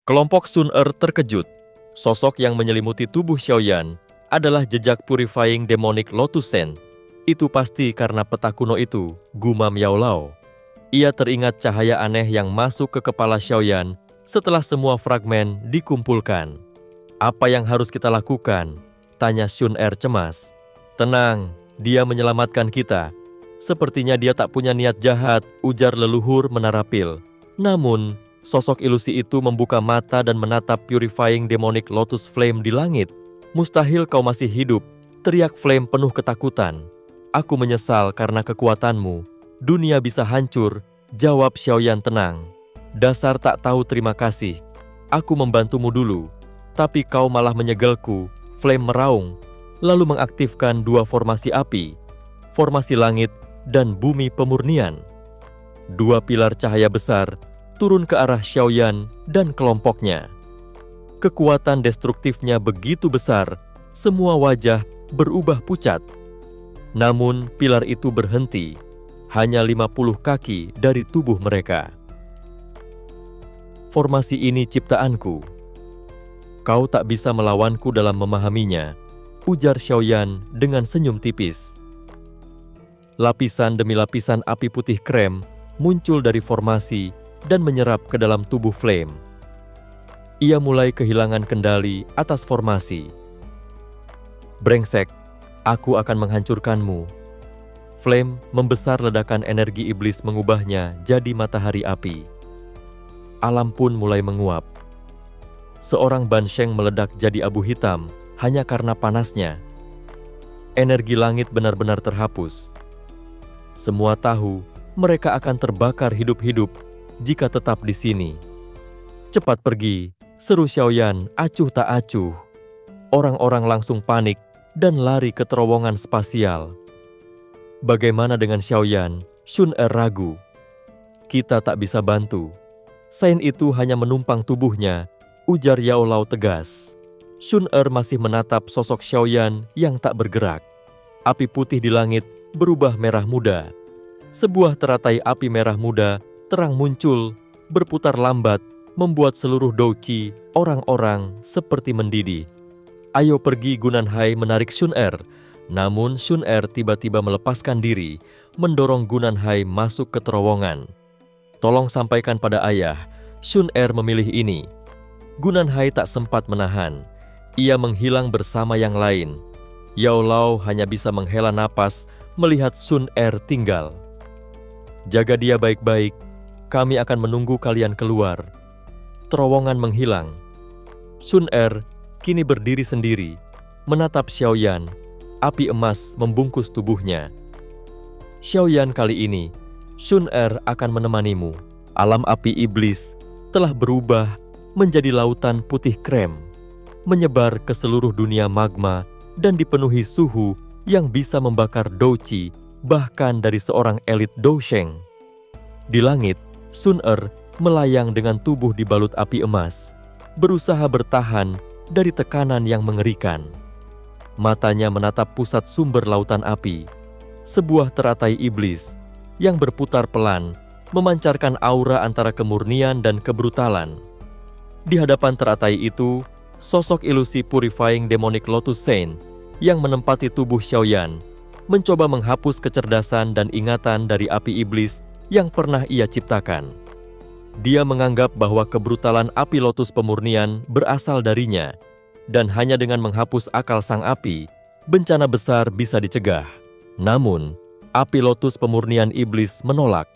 Kelompok Sun Er terkejut. Sosok yang menyelimuti tubuh Xiaoyan adalah jejak purifying demonic Lotus Sen. Itu pasti karena peta kuno itu, gumam Yao Lao. Ia teringat cahaya aneh yang masuk ke kepala Xiaoyan setelah semua fragmen dikumpulkan. Apa yang harus kita lakukan? Tanya Sun Er cemas. Tenang, dia menyelamatkan kita. Sepertinya dia tak punya niat jahat, ujar leluhur menara pil. Namun, sosok ilusi itu membuka mata dan menatap purifying demonic Lotus Flame di langit. Mustahil kau masih hidup, teriak Flame penuh ketakutan. Aku menyesal karena kekuatanmu. Dunia bisa hancur, jawab Xiaoyan tenang. Dasar tak tahu terima kasih. Aku membantumu dulu, tapi kau malah menyegelku. Flame meraung, lalu mengaktifkan dua formasi api, formasi langit dan bumi pemurnian. Dua pilar cahaya besar turun ke arah Xiaoyan dan kelompoknya. Kekuatan destruktifnya begitu besar, semua wajah berubah pucat. Namun pilar itu berhenti, hanya 50 kaki dari tubuh mereka. Formasi ini ciptaanku. Kau tak bisa melawanku dalam memahaminya, ujar Xiaoyan dengan senyum tipis. Lapisan demi lapisan api putih krem muncul dari formasi dan menyerap ke dalam tubuh Flame. Ia mulai kehilangan kendali atas formasi. Brengsek, aku akan menghancurkanmu. Flame membesar, ledakan energi iblis mengubahnya jadi matahari api. Alam pun mulai menguap. Seorang Bansheng meledak jadi abu hitam hanya karena panasnya. Energi langit benar-benar terhapus. Semua tahu mereka akan terbakar hidup-hidup jika tetap di sini. Cepat pergi, seru Xiaoyan acuh tak acuh. Orang-orang langsung panik dan lari ke terowongan spasial. Bagaimana dengan Xiaoyan? Sun Er ragu. Kita tak bisa bantu. Sain itu hanya menumpang tubuhnya, ujar Yao Lao tegas. Sun Er masih menatap sosok Xiaoyan yang tak bergerak. Api putih di langit berubah merah muda. Sebuah teratai api merah muda terang muncul, berputar lambat, membuat seluruh Douqi orang-orang seperti mendidih. Ayo pergi, Gunanhai menarik Sun Er. Namun Sun Er tiba-tiba melepaskan diri, mendorong Gunanhai masuk ke terowongan. Tolong sampaikan pada ayah, Sun Er memilih ini. Gunanhai tak sempat menahan. Ia menghilang bersama yang lain. Yao Lao hanya bisa menghela napas melihat Sun Er tinggal. Jaga dia baik-baik, kami akan menunggu kalian keluar. Terowongan menghilang. Sun Er kini berdiri sendiri, menatap Xiaoyan. Api emas membungkus tubuhnya. Xiaoyan, kali ini, Sun Er akan menemanimu. Alam api iblis telah berubah menjadi lautan putih krem, menyebar ke seluruh dunia magma dan dipenuhi suhu yang bisa membakar Douqi, bahkan dari seorang elit Dousheng. Di langit, Sun Er melayang dengan tubuh dibalut api emas, berusaha bertahan dari tekanan yang mengerikan. Matanya menatap pusat sumber lautan api, sebuah teratai iblis yang berputar pelan, memancarkan aura antara kemurnian dan kebrutalan. Di hadapan teratai itu, sosok ilusi purifying demonic Lotus Sen yang menempati tubuh Xiaoyan mencoba menghapus kecerdasan dan ingatan dari api iblis yang pernah ia ciptakan. Dia menganggap bahwa kebrutalan api Lotus pemurnian berasal darinya, dan hanya dengan menghapus akal sang api, bencana besar bisa dicegah. Namun, api Lotus pemurnian iblis menolak.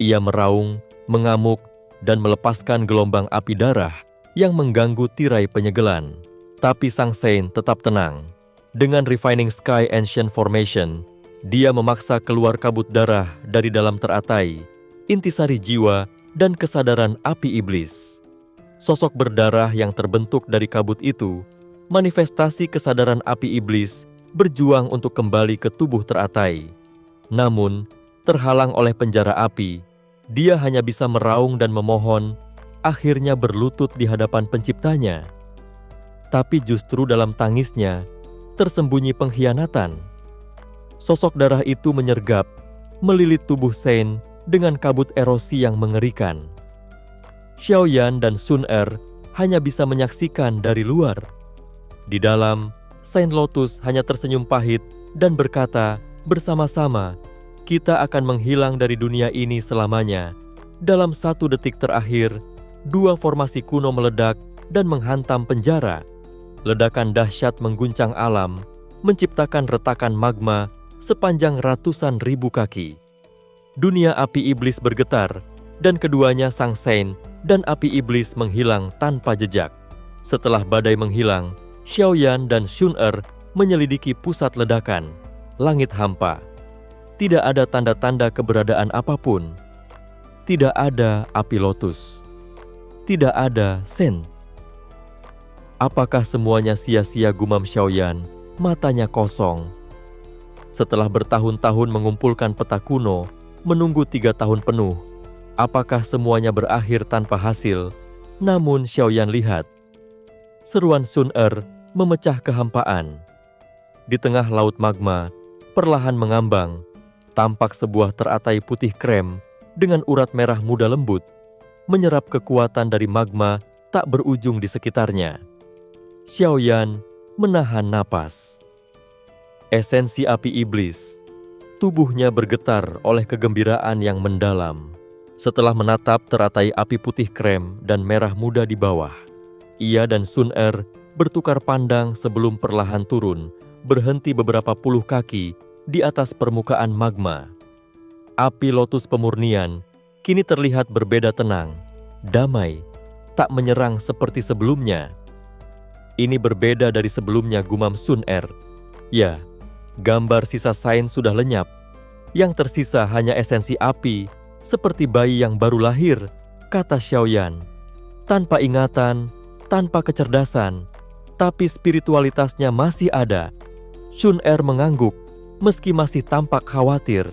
Ia meraung, mengamuk, dan melepaskan gelombang api darah yang mengganggu tirai penyegelan. Tapi sang Saint tetap tenang. Dengan Refining Sky Ancient Formation, dia memaksa keluar kabut darah dari dalam teratai, intisari jiwa, dan kesadaran api iblis. Sosok berdarah yang terbentuk dari kabut itu, manifestasi kesadaran api iblis, berjuang untuk kembali ke tubuh teratai. Namun, terhalang oleh penjara api, dia hanya bisa meraung dan memohon, akhirnya berlutut di hadapan penciptanya. Tapi justru dalam tangisnya, tersembunyi pengkhianatan. Sosok darah itu menyergap, melilit tubuh Saint dengan kabut erosi yang mengerikan. Xiaoyan dan Sun Er hanya bisa menyaksikan dari luar. Di dalam, Saint Lotus hanya tersenyum pahit dan berkata, bersama-sama, kita akan menghilang dari dunia ini selamanya. Dalam 1 detik terakhir, 2 formasi kuno meledak dan menghantam penjara. Ledakan dahsyat mengguncang alam, menciptakan retakan magma sepanjang ratusan ribu kaki. Dunia api iblis bergetar, dan keduanya Sang Saint dan api iblis menghilang tanpa jejak. Setelah badai menghilang, Xiaoyan dan Shun-Er menyelidiki pusat ledakan. Langit hampa. Tidak ada tanda-tanda keberadaan apapun. Tidak ada api lotus. Tidak ada Saint. Apakah semuanya sia-sia, gumam Xiaoyan, matanya kosong. Setelah bertahun-tahun mengumpulkan peta kuno, menunggu 3 tahun penuh, apakah semuanya berakhir tanpa hasil? Namun Xiaoyan lihat. Seruan Shun-Er memecah kehampaan. Di tengah laut magma, perlahan mengambang, tampak sebuah teratai putih krem dengan urat merah muda lembut, menyerap kekuatan dari magma tak berujung di sekitarnya. Xiaoyan menahan napas. Esensi api iblis. Tubuhnya bergetar oleh kegembiraan yang mendalam. Setelah menatap teratai api putih krem dan merah muda di bawah, ia dan Shun-Er bertukar pandang sebelum perlahan turun, berhenti beberapa puluh kaki di atas permukaan magma. Api lotus pemurnian kini terlihat berbeda tenang, damai, tak menyerang seperti sebelumnya. Ini berbeda dari sebelumnya, gumam Shun-Er. Ya, gambar sisa Saint sudah lenyap. Yang tersisa hanya esensi api, seperti bayi yang baru lahir, kata Xiaoyan. Tanpa ingatan, tanpa kecerdasan, tapi spiritualitasnya masih ada. Shun-Er mengangguk, meski masih tampak khawatir.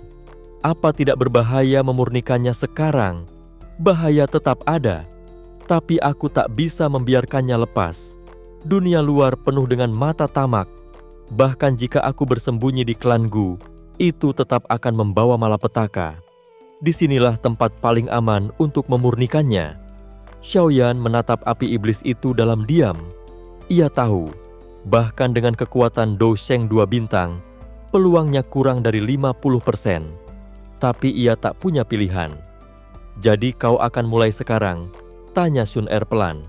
Apa tidak berbahaya memurnikannya sekarang? Bahaya tetap ada, tapi aku tak bisa membiarkannya lepas. Dunia luar penuh dengan mata tamak. Bahkan jika aku bersembunyi di klan Gu, itu tetap akan membawa malapetaka. Disinilah tempat paling aman untuk memurnikannya. Xiaoyan menatap api iblis itu dalam diam. Ia tahu, bahkan dengan kekuatan Dou Sheng 2 bintang, peluangnya kurang dari 50%. Tapi ia tak punya pilihan. Jadi kau akan mulai sekarang? Tanya Shun-Er pelan.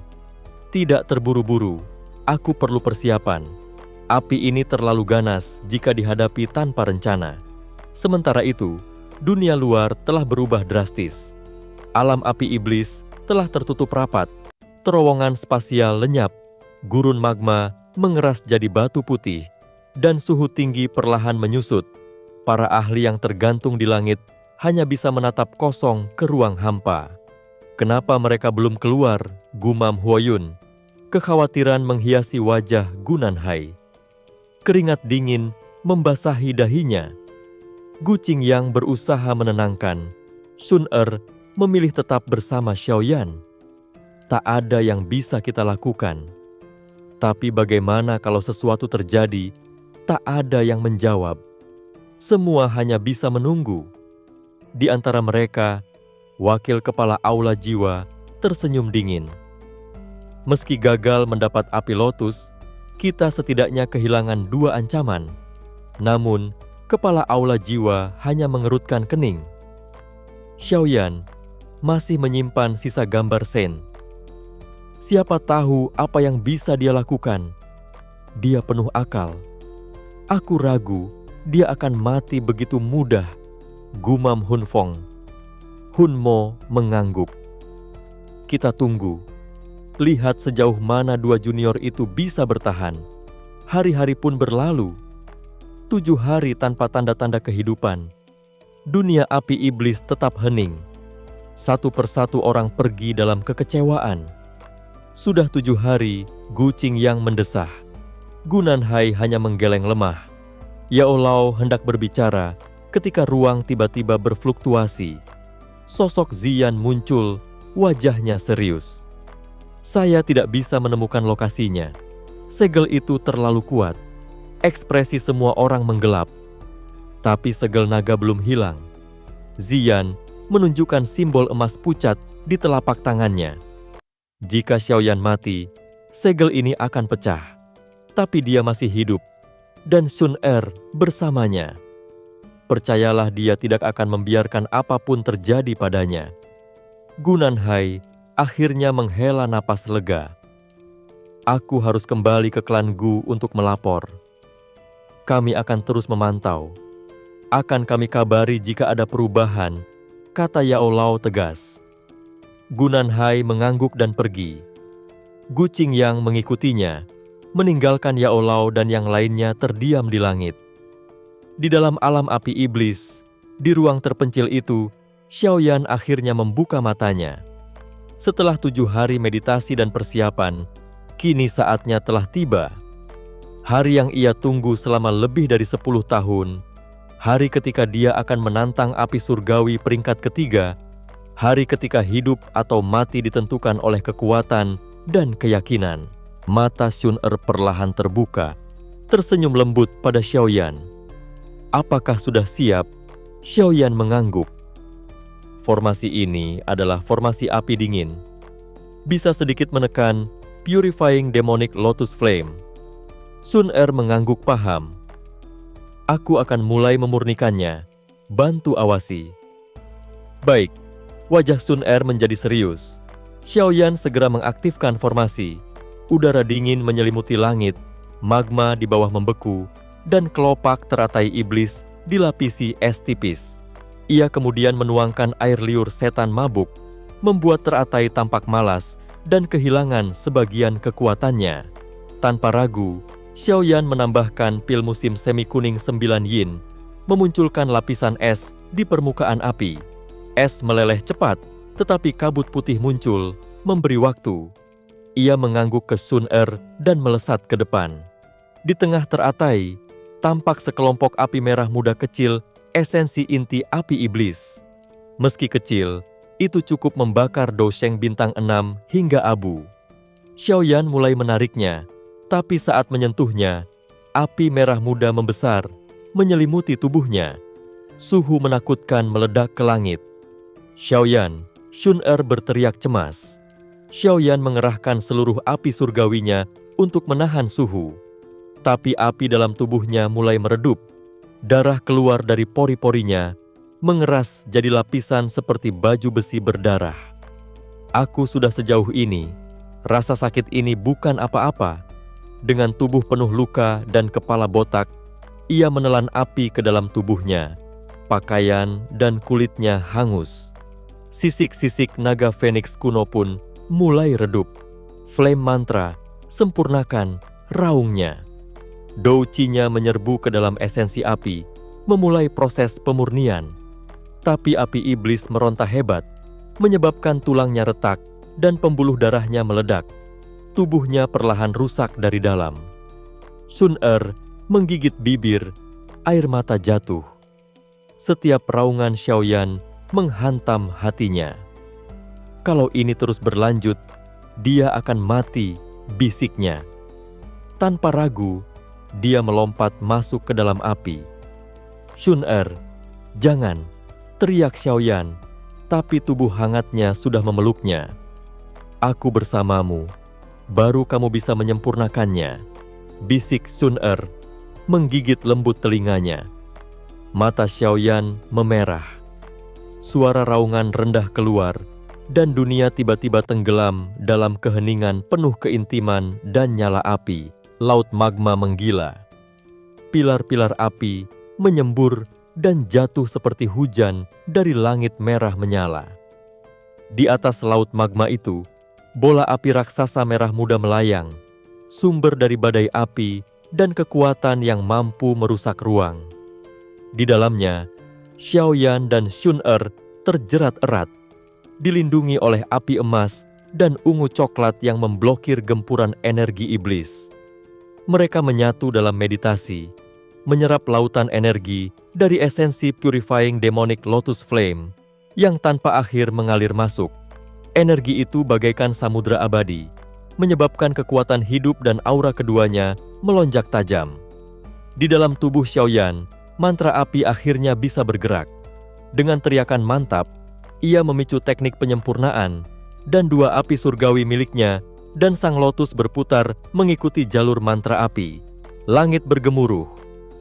Tidak terburu-buru, aku perlu persiapan. Api ini terlalu ganas jika dihadapi tanpa rencana. Sementara itu, dunia luar telah berubah drastis. Alam api iblis telah tertutup rapat. Terowongan spasial lenyap. Gurun magma mengeras jadi batu putih. Dan suhu tinggi perlahan menyusut. Para ahli yang tergantung di langit hanya bisa menatap kosong ke ruang hampa. Kenapa mereka belum keluar? Gumam Huoyun. Kekhawatiran menghiasi wajah Gu Nanhai. Keringat dingin membasahi dahinya. Gu Qingyang berusaha menenangkan. Shun-Er memilih tetap bersama Xiaoyan. Tak ada yang bisa kita lakukan. Tapi bagaimana kalau sesuatu terjadi? Tak ada yang menjawab. Semua hanya bisa menunggu. Di antara mereka, wakil kepala aula jiwa tersenyum dingin. Meski gagal mendapat api lotus, kita setidaknya kehilangan 2 ancaman. Namun, kepala aula jiwa hanya mengerutkan kening. Xiaoyan masih menyimpan sisa gambar Saint. Siapa tahu apa yang bisa dia lakukan. Dia penuh akal. Aku ragu dia akan mati begitu mudah, gumam Hun Fong. Hun Mo mengangguk. Kita tunggu. Lihat sejauh mana 2 junior itu bisa bertahan. Hari-hari pun berlalu. 7 hari tanpa tanda-tanda kehidupan. Dunia api iblis tetap hening. Satu persatu orang pergi dalam kekecewaan. Sudah 7 hari, Gu Qingyang mendesah. Gu Nanhai hanya menggeleng lemah. Yao Lao hendak berbicara ketika ruang tiba-tiba berfluktuasi. Sosok Ziyan muncul, wajahnya serius. Saya tidak bisa menemukan lokasinya. Segel itu terlalu kuat. Ekspresi semua orang menggelap. Tapi segel naga belum hilang. Ziyan menunjukkan simbol emas pucat di telapak tangannya. Jika Xiaoyan mati, segel ini akan pecah. Tapi dia masih hidup, dan Sun Er bersamanya. Percayalah, dia tidak akan membiarkan apapun terjadi padanya. Gu Nanhai akhirnya menghela napas lega. Aku harus kembali ke klan Gu untuk melapor. Kami akan terus memantau. Akan kami kabari jika ada perubahan, kata Yao Lao tegas. Gu Nanhai mengangguk dan pergi. Gu Qingyang mengikutinya, meninggalkan Yao Lao dan yang lainnya terdiam di langit. Di dalam alam api iblis, di ruang terpencil itu, Xiaoyan akhirnya membuka matanya. Setelah 7 hari meditasi dan persiapan, kini saatnya telah tiba. Hari yang ia tunggu selama lebih dari 10 tahun, hari ketika dia akan menantang api surgawi peringkat ketiga, hari ketika hidup atau mati ditentukan oleh kekuatan dan keyakinan. Mata Sun Er perlahan terbuka, tersenyum lembut pada Xiaoyan. Apakah sudah siap? Xiaoyan mengangguk. Formasi ini adalah formasi api dingin. Bisa sedikit menekan Purifying Demonic Lotus Flame. Sun Er mengangguk paham. Aku akan mulai memurnikannya. Bantu awasi. Baik. Wajah Sun Er menjadi serius. Xiaoyan segera mengaktifkan formasi. Udara dingin menyelimuti langit, magma di bawah membeku, dan kelopak teratai iblis dilapisi es tipis. Ia kemudian menuangkan air liur setan mabuk, membuat teratai tampak malas dan kehilangan sebagian kekuatannya. Tanpa ragu, Xiaoyan menambahkan pil musim semi kuning 9 yin, memunculkan lapisan es di permukaan api. Es meleleh cepat, tetapi kabut putih muncul, memberi waktu. Ia mengangguk ke Sun Er dan melesat ke depan. Di tengah teratai, tampak sekelompok api merah muda kecil, esensi inti api iblis. Meski kecil, itu cukup membakar Dousheng bintang 6 hingga abu. Xiaoyan mulai menariknya, tapi saat menyentuhnya, api merah muda membesar, menyelimuti tubuhnya. Suhu menakutkan meledak ke langit. Xiaoyan, Sun Er berteriak cemas. Xiaoyan mengerahkan seluruh api surgawinya untuk menahan suhu. Tapi api dalam tubuhnya mulai meredup. Darah keluar dari pori-porinya, mengeras jadi lapisan seperti baju besi berdarah. Aku sudah sejauh ini. Rasa sakit ini bukan apa-apa. Dengan tubuh penuh luka dan kepala botak, ia menelan api ke dalam tubuhnya. Pakaian dan kulitnya hangus. Sisik-sisik naga Phoenix kuno pun mulai redup. Flame mantra, sempurnakan raungnya. Dou Qi-nya menyerbu ke dalam esensi api, memulai proses pemurnian. Tapi api iblis meronta hebat, menyebabkan tulangnya retak dan pembuluh darahnya meledak. Tubuhnya perlahan rusak dari dalam. Sun Er menggigit bibir, air mata jatuh. Setiap raungan Xiaoyan menghantam hatinya. Kalau ini terus berlanjut, dia akan mati, bisiknya. Tanpa ragu, dia melompat masuk ke dalam api. Sun Er, jangan, teriak Xiaoyan, tapi tubuh hangatnya sudah memeluknya. Aku bersamamu, baru kamu bisa menyempurnakannya, bisik Sun Er, menggigit lembut telinganya. Mata Xiaoyan memerah. Suara raungan rendah keluar, dan dunia tiba-tiba tenggelam dalam keheningan penuh keintiman dan nyala api. Laut magma menggila. Pilar-pilar api menyembur dan jatuh seperti hujan dari langit merah menyala. Di atas laut magma itu, bola api raksasa merah muda melayang, sumber dari badai api dan kekuatan yang mampu merusak ruang. Di dalamnya, Xiaoyan dan Sun Er terjerat erat, dilindungi oleh api emas dan ungu coklat yang memblokir gempuran energi iblis. Mereka menyatu dalam meditasi, menyerap lautan energi dari esensi Purifying Demonic Lotus Flame yang tanpa akhir mengalir masuk. Energi itu bagaikan samudra abadi, menyebabkan kekuatan hidup dan aura keduanya melonjak tajam. Di dalam tubuh Xiaoyan, mantra api akhirnya bisa bergerak. Dengan teriakan mantap, ia memicu teknik penyempurnaan, dan 2 api surgawi miliknya, dan sang lotus berputar mengikuti jalur mantra api. Langit bergemuruh,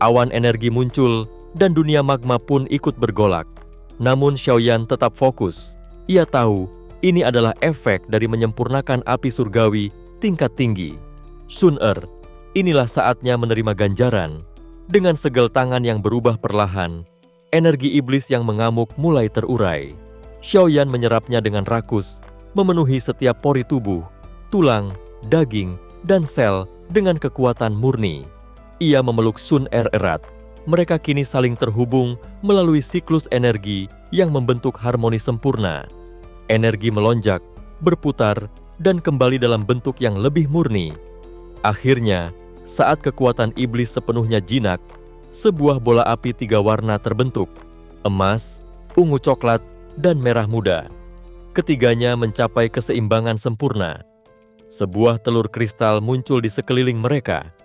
awan energi muncul, dan dunia magma pun ikut bergolak. Namun Xiaoyan tetap fokus. Ia tahu ini adalah efek dari menyempurnakan api surgawi tingkat tinggi. Sun inilah saatnya menerima ganjaran. Dengan segel tangan yang berubah perlahan, energi iblis yang mengamuk mulai terurai. Xiaoyan menyerapnya dengan rakus, memenuhi setiap pori tubuh, tulang, daging, dan sel dengan kekuatan murni. Ia memeluk Sun erat. Mereka kini saling terhubung melalui siklus energi yang membentuk harmoni sempurna. Energi melonjak, berputar, dan kembali dalam bentuk yang lebih murni. Akhirnya, saat kekuatan iblis sepenuhnya jinak, sebuah bola api 3 warna terbentuk: emas, ungu coklat, dan merah muda. Ketiganya mencapai keseimbangan sempurna. Sebuah telur kristal muncul di sekeliling mereka.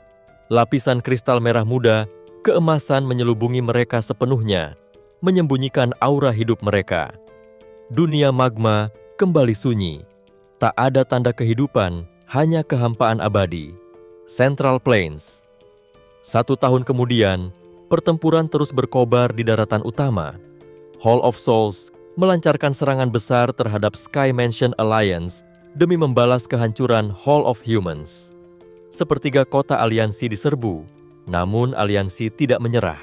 Lapisan kristal merah muda, keemasan menyelubungi mereka sepenuhnya, menyembunyikan aura hidup mereka. Dunia magma kembali sunyi. Tak ada tanda kehidupan, hanya kehampaan abadi. Central Plains. 1 tahun kemudian, pertempuran terus berkobar di daratan utama. Hall of Souls melancarkan serangan besar terhadap Sky Mansion Alliance demi membalas kehancuran Hall of Humans. Sepertiga kota aliansi diserbu, namun aliansi tidak menyerah.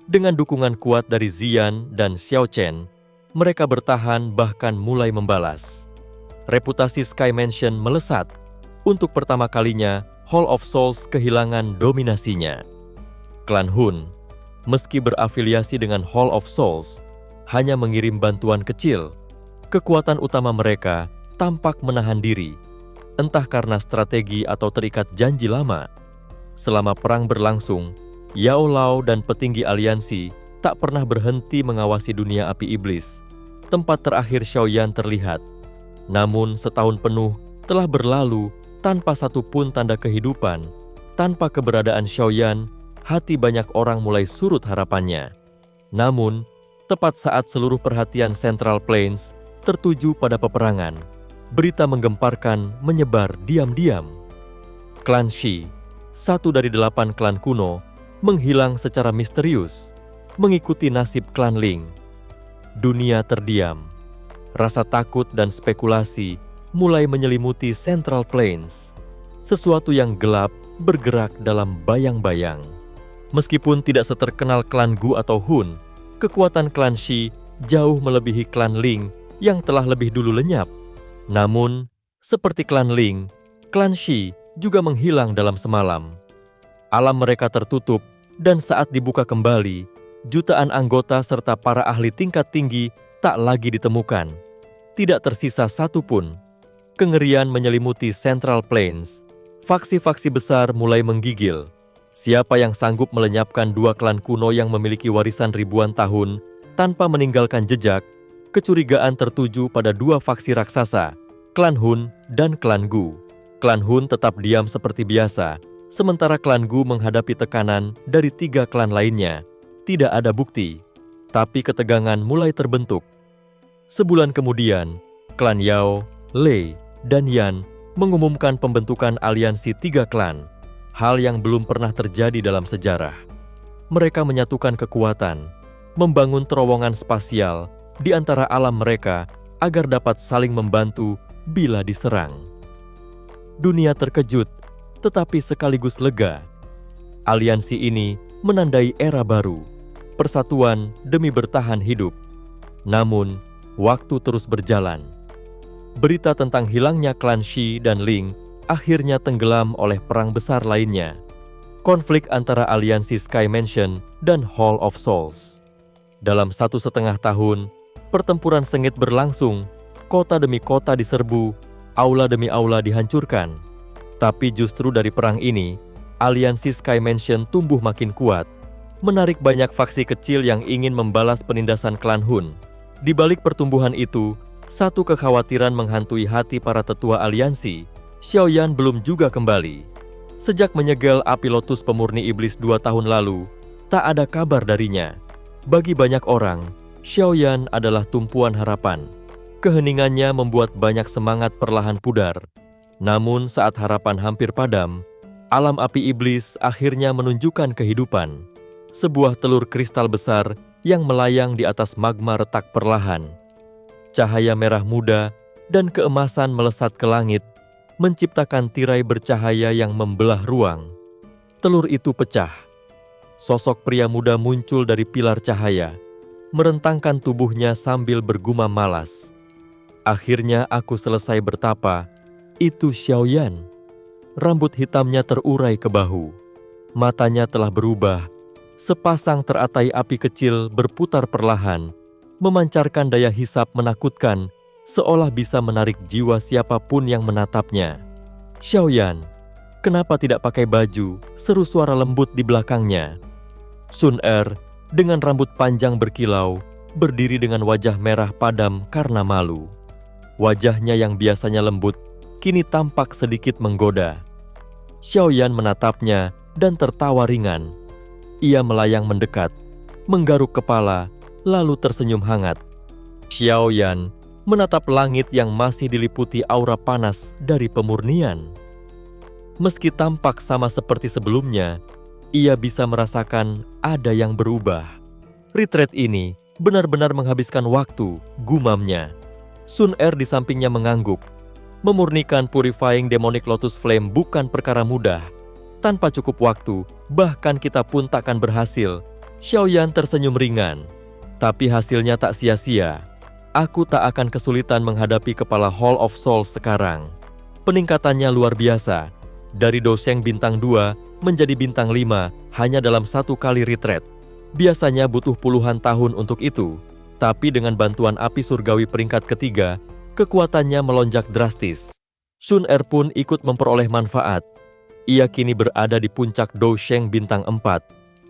Dengan dukungan kuat dari Xian dan Xiao Chen, mereka bertahan bahkan mulai membalas. Reputasi Sky Mansion melesat. Untuk pertama kalinya, Hall of Souls kehilangan dominasinya. Klan Hun, meski berafiliasi dengan Hall of Souls, hanya mengirim bantuan kecil. Kekuatan utama mereka tampak menahan diri, entah karena strategi atau terikat janji lama. Selama perang berlangsung, Yao Lao dan petinggi aliansi tak pernah berhenti mengawasi dunia api iblis. Tempat terakhir Xiaoyan terlihat. Namun setahun penuh telah berlalu tanpa satu pun tanda kehidupan. Tanpa keberadaan Xiaoyan, hati banyak orang mulai surut harapannya. Namun, tepat saat seluruh perhatian Central Plains tertuju pada peperangan, berita menggemparkan menyebar diam-diam. Klan Shi, satu dari 8 klan kuno, menghilang secara misterius, mengikuti nasib klan Ling. Dunia terdiam. Rasa takut dan spekulasi mulai menyelimuti Central Plains. Sesuatu yang gelap bergerak dalam bayang-bayang. Meskipun tidak seterkenal klan Gu atau Hun, kekuatan klan Shi jauh melebihi klan Ling yang telah lebih dulu lenyap. Namun, seperti klan Ling, klan Shi juga menghilang dalam semalam. Alam mereka tertutup, dan saat dibuka kembali, jutaan anggota serta para ahli tingkat tinggi tak lagi ditemukan. Tidak tersisa satu pun. Kengerian menyelimuti Central Plains. Faksi-faksi besar mulai menggigil. Siapa yang sanggup melenyapkan 2 klan kuno yang memiliki warisan ribuan tahun tanpa meninggalkan jejak? Kecurigaan tertuju pada 2 faksi raksasa, klan Hun dan klan Gu. Klan Hun tetap diam seperti biasa, sementara klan Gu menghadapi tekanan dari 3 klan lainnya. Tidak ada bukti, tapi ketegangan mulai terbentuk. Sebulan kemudian, klan Yao, Lei, dan Yan mengumumkan pembentukan aliansi 3 klan, hal yang belum pernah terjadi dalam sejarah. Mereka menyatukan kekuatan, membangun terowongan spasial di antara alam mereka agar dapat saling membantu bila diserang. Dunia terkejut, tetapi sekaligus lega. Aliansi ini menandai era baru, persatuan demi bertahan hidup. Namun, waktu terus berjalan. Berita tentang hilangnya klan Shi dan Ling akhirnya tenggelam oleh perang besar lainnya. Konflik antara aliansi Sky Mansion dan Hall of Souls. Dalam 1,5 tahun, pertempuran sengit berlangsung, kota demi kota diserbu, aula demi aula dihancurkan. Tapi justru dari perang ini, aliansi Sky Mansion tumbuh makin kuat, menarik banyak faksi kecil yang ingin membalas penindasan klan Hun. Di balik pertumbuhan itu, satu kekhawatiran menghantui hati para tetua aliansi. Xiaoyan belum juga kembali. Sejak menyegel api lotus pemurni iblis 2 tahun lalu, tak ada kabar darinya. Bagi banyak orang, Xiaoyan adalah tumpuan harapan. Keheningannya membuat banyak semangat perlahan pudar. Namun saat harapan hampir padam, alam api iblis akhirnya menunjukkan kehidupan. Sebuah telur kristal besar yang melayang di atas magma retak perlahan. Cahaya merah muda dan keemasan melesat ke langit, menciptakan tirai bercahaya yang membelah ruang. Telur itu pecah. Sosok pria muda muncul dari pilar cahaya, merentangkan tubuhnya sambil bergumam malas. Akhirnya aku selesai bertapa. Itu Xiaoyan. Rambut hitamnya terurai ke bahu. Matanya telah berubah. Sepasang teratai api kecil berputar perlahan, memancarkan daya hisap menakutkan, seolah bisa menarik jiwa siapapun yang menatapnya. Xiaoyan, kenapa tidak pakai baju? Seru suara lembut di belakangnya. Sun Er, dengan rambut panjang berkilau, berdiri dengan wajah merah padam karena malu. Wajahnya yang biasanya lembut, kini tampak sedikit menggoda. Xiaoyan menatapnya dan tertawa ringan. Ia melayang mendekat, menggaruk kepala, lalu tersenyum hangat. Xiaoyan menatap langit yang masih diliputi aura panas dari pemurnian. Meski tampak sama seperti sebelumnya, ia bisa merasakan ada yang berubah. Retreat ini benar-benar menghabiskan waktu, gumamnya. Sun Er di sampingnya mengangguk. Memurnikan Purifying Demonic Lotus Flame bukan perkara mudah. Tanpa cukup waktu, bahkan kita pun takkan berhasil. Xiaoyan tersenyum ringan. Tapi hasilnya tak sia-sia. Aku tak akan kesulitan menghadapi kepala Hall of Souls sekarang. Peningkatannya luar biasa. Dari Dosheng bintang 2 menjadi bintang 5 hanya dalam satu kali retreat. Biasanya butuh puluhan tahun untuk itu. Tapi dengan bantuan api surgawi peringkat ketiga, kekuatannya melonjak drastis. Sun Er pun ikut memperoleh manfaat. Ia kini berada di puncak Dosheng bintang 4,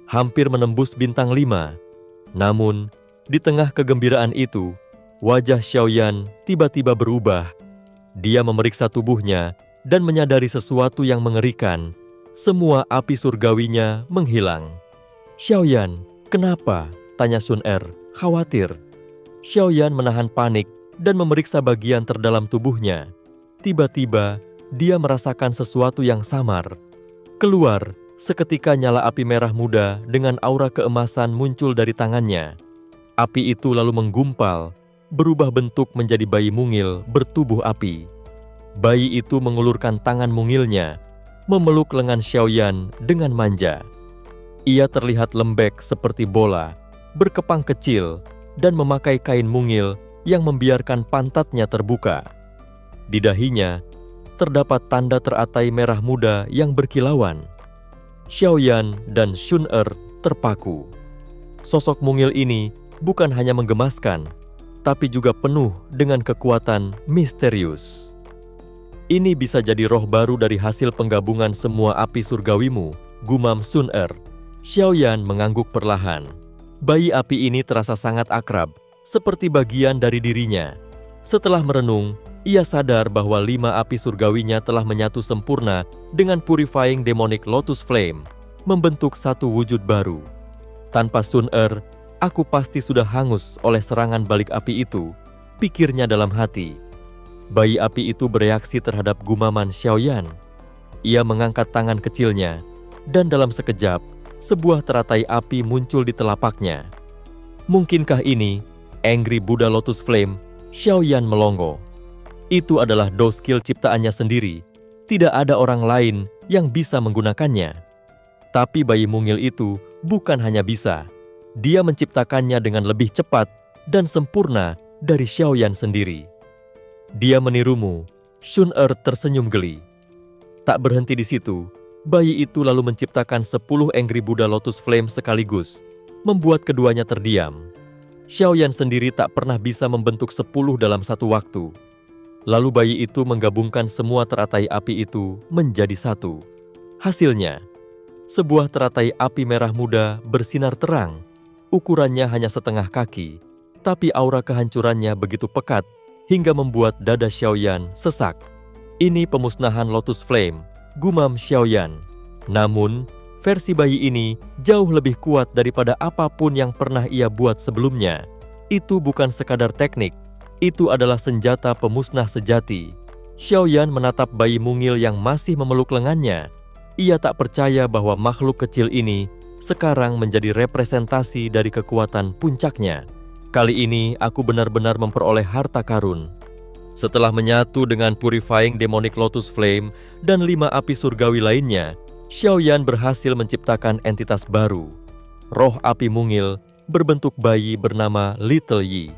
hampir menembus bintang 5. Namun, di tengah kegembiraan itu, wajah Xiaoyan tiba-tiba berubah. Dia memeriksa tubuhnya dan menyadari sesuatu yang mengerikan. Semua api surgawinya menghilang. "Xiaoyan, kenapa?" tanya Sun Er, khawatir. Xiaoyan menahan panik dan memeriksa bagian terdalam tubuhnya. Tiba-tiba, dia merasakan sesuatu yang samar. Keluar, seketika nyala api merah muda dengan aura keemasan muncul dari tangannya. Api itu lalu menggumpal, berubah bentuk menjadi bayi mungil bertubuh api. Bayi itu mengulurkan tangan mungilnya, memeluk lengan Xiaoyan dengan manja. Ia terlihat lembek seperti bola, berkepang kecil, dan memakai kain mungil yang membiarkan pantatnya terbuka. Di dahinya, terdapat tanda teratai merah muda yang berkilauan. Xiaoyan dan Sun Er terpaku. Sosok mungil ini bukan hanya menggemaskan, tapi juga penuh dengan kekuatan misterius. "Ini bisa jadi roh baru dari hasil penggabungan semua api surgawimu," gumam Sun Er. Xiaoyan mengangguk perlahan. Bayi api ini terasa sangat akrab, seperti bagian dari dirinya. Setelah merenung, ia sadar bahwa 5 api surgawinya telah menyatu sempurna dengan Purifying Demonic Lotus Flame, membentuk satu wujud baru. "Tanpa Sun Er, aku pasti sudah hangus oleh serangan balik api itu," pikirnya dalam hati. Bayi api itu bereaksi terhadap gumaman Xiaoyan. Ia mengangkat tangan kecilnya, dan dalam sekejap, sebuah teratai api muncul di telapaknya. "Mungkinkah ini Angry Buddha Lotus Flame?" Xiaoyan melongo. Itu adalah do skill ciptaannya sendiri. Tidak ada orang lain yang bisa menggunakannya. Tapi bayi mungil itu bukan hanya bisa. Dia menciptakannya dengan lebih cepat dan sempurna dari Xiaoyan sendiri. "Dia menirumu." Sun Er tersenyum geli. Tak berhenti di situ. Bayi itu lalu menciptakan 10 Angry Buddha Lotus Flame sekaligus, membuat keduanya terdiam. Xiaoyan sendiri tak pernah bisa membentuk 10 dalam satu waktu. Lalu bayi itu menggabungkan semua teratai api itu menjadi satu. Hasilnya, sebuah teratai api merah muda bersinar terang. Ukurannya hanya setengah kaki, tapi aura kehancurannya begitu pekat hingga membuat dada Xiaoyan sesak. "Ini pemusnahan Lotus Flame," gumam Xiaoyan. Namun, versi bayi ini jauh lebih kuat daripada apapun yang pernah ia buat sebelumnya. Itu bukan sekadar teknik, Itu adalah senjata pemusnah sejati. Xiaoyan menatap bayi mungil yang masih memeluk lengannya. Ia tak percaya bahwa makhluk kecil ini sekarang menjadi representasi dari kekuatan puncaknya. Kali ini aku benar-benar memperoleh harta karun. Setelah menyatu dengan Purifying Demonic Lotus Flame dan 5 api surgawi lainnya, Xiaoyan berhasil menciptakan entitas baru. Roh api mungil berbentuk bayi bernama Little Yi,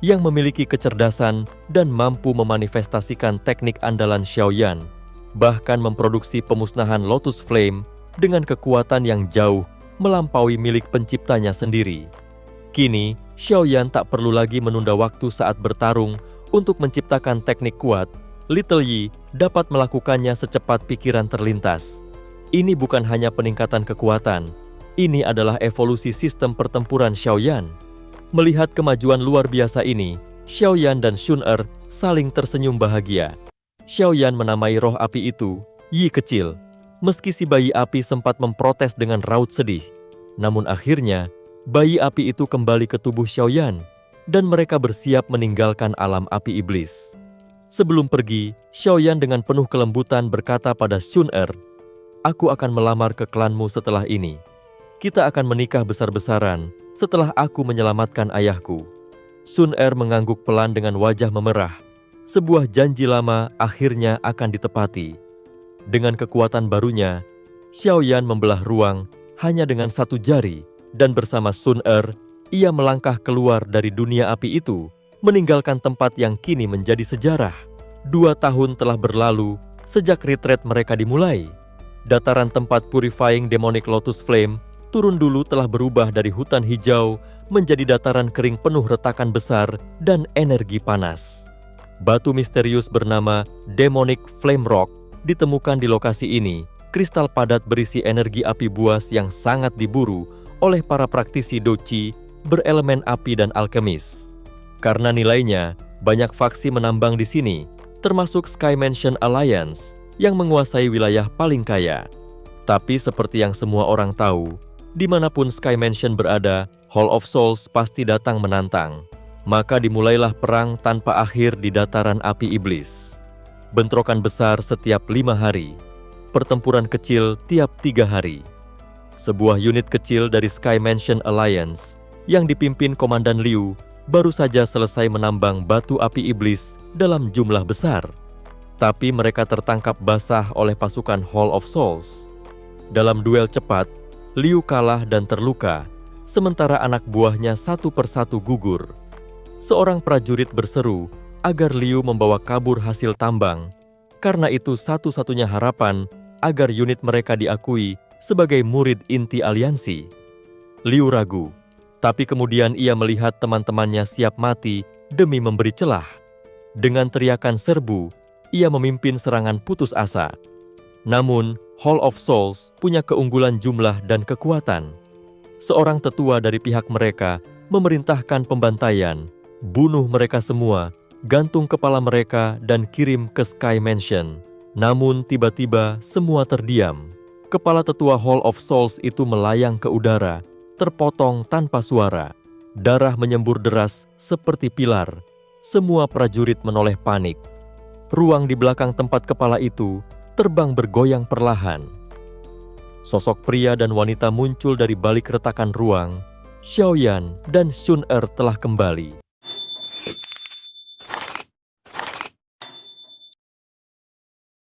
yang memiliki kecerdasan dan mampu memanifestasikan teknik andalan Xiaoyan, bahkan memproduksi pemusnahan Lotus Flame dengan kekuatan yang jauh melampaui milik penciptanya sendiri. Kini, Xiaoyan tak perlu lagi menunda waktu saat bertarung untuk menciptakan teknik kuat. Little Yi dapat melakukannya secepat pikiran terlintas. Ini bukan hanya peningkatan kekuatan, ini adalah evolusi sistem pertempuran Xiaoyan. Melihat kemajuan luar biasa ini, Xiaoyan dan Xun saling tersenyum bahagia. Xiaoyan menamai roh api itu Yi kecil. Meski si bayi api sempat memprotes dengan raut sedih, namun akhirnya bayi api itu kembali ke tubuh Xiaoyan dan mereka bersiap meninggalkan alam api iblis. Sebelum pergi, Xiaoyan dengan penuh kelembutan berkata pada Xun, "Aku akan melamar ke klanmu setelah ini. Kita akan menikah besar-besaran setelah aku menyelamatkan ayahku." Xun mengangguk pelan dengan wajah memerah. Sebuah janji lama akhirnya akan ditepati. Dengan kekuatan barunya, Xiaoyan membelah ruang hanya dengan 1 jari, dan bersama Xun ia melangkah keluar dari dunia api itu, meninggalkan tempat yang kini menjadi sejarah. 2 tahun telah berlalu sejak retreat mereka dimulai. Dataran tempat Purifying Demonic Lotus Flame turun dulu telah berubah dari hutan hijau menjadi dataran kering penuh retakan besar dan energi panas. Batu misterius bernama Demonic Flame Rock ditemukan di lokasi ini. Kristal padat berisi energi api buas yang sangat diburu oleh para praktisi doci berelemen api dan alkemis. Karena nilainya, banyak faksi menambang di sini, termasuk Sky Mansion Alliance yang menguasai wilayah paling kaya. Tapi seperti yang semua orang tahu, dimanapun Sky Mansion berada, Hall of Souls pasti datang menantang. Maka dimulailah perang tanpa akhir di dataran api iblis. Bentrokan besar setiap 5 hari, pertempuran kecil tiap 3 hari. Sebuah unit kecil dari Sky Mansion Alliance yang dipimpin Komandan Liu baru saja selesai menambang batu api iblis dalam jumlah besar. Tapi mereka tertangkap basah oleh pasukan Hall of Souls. Dalam duel cepat, Liu kalah dan terluka, sementara anak buahnya satu persatu gugur. Seorang prajurit berseru agar Liu membawa kabur hasil tambang, karena itu satu-satunya harapan agar unit mereka diakui sebagai murid inti aliansi. Liu ragu, tapi kemudian ia melihat teman-temannya siap mati demi memberi celah. Dengan teriakan serbu, ia memimpin serangan putus asa. Namun, Hall of Souls punya keunggulan jumlah dan kekuatan. Seorang tetua dari pihak mereka memerintahkan pembantaian, bunuh mereka semua, gantung kepala mereka dan kirim ke Sky Mansion. Namun tiba-tiba semua terdiam. Kepala tetua Hall of Souls itu melayang ke udara, terpotong tanpa suara. Darah menyembur deras seperti pilar. Semua prajurit menoleh panik. Ruang di belakang tempat kepala itu terbang bergoyang perlahan. Sosok pria dan wanita muncul dari balik retakan ruang. Xiaoyan dan Xun telah kembali.